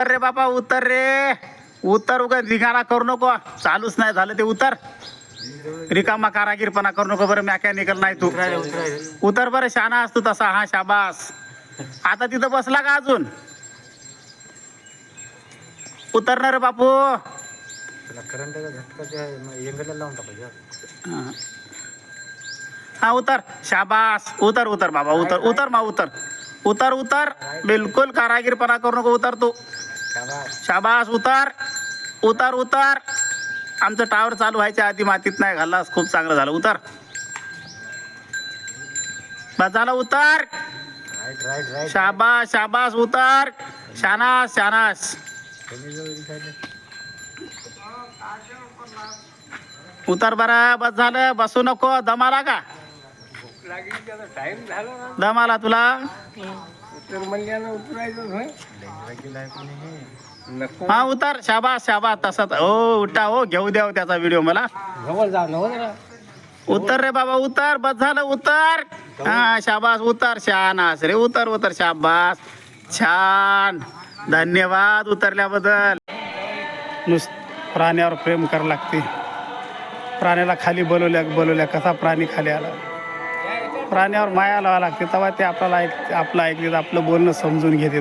रे बाबा उतर रे उतर. उगा धिंगाणा करू नको. चालूच नाही झालं ते उतर. रिकामा कारागीरपणा करू नको बरं. मेकॅनिकल नाही तू. उतर बरं. शहाणा असतो तसा. हा शाबास. आता तिथं बसला का अजून? उतरणार रे बापू. हा उतर. शाबास. उतर उतर बाबा उतर. उतर मा उतर. उतर उतर. बिलकुल कारागीरपणा करू नको. उतर तू. शाबास. उतर उतर उतर. आमचं टावर चालू व्हायच्या आधी मातीत नाही घाललास. खूप चांगलं झालं. उतर. बस झालं. उतर. शाबास शाबास. उतर. शानास शानास. उतर बरं. बस झालं. बसू नको. दमाला का? दमाला तुला? हा उतर. शाबास शाबास. तसंच हो. उठा हो. घेऊ द्या त्याचा व्हिडिओ मला. उतर रे बाबा उतर. बस झालं. उतर. हा शाबास. उतर. शानास रे. उतर उतर. शाबास. छान. धन्यवाद उतरल्याबद्दल. प्राण्यावर प्रेम करावं लागते. प्राण्याला खाली बोलवल्या कसा प्राणी खाली आला. प्राण्यावर माया लावा लागते तेव्हा ते आपल्याला आपलं ऐकते. आपलं बोलणं समजून घेते.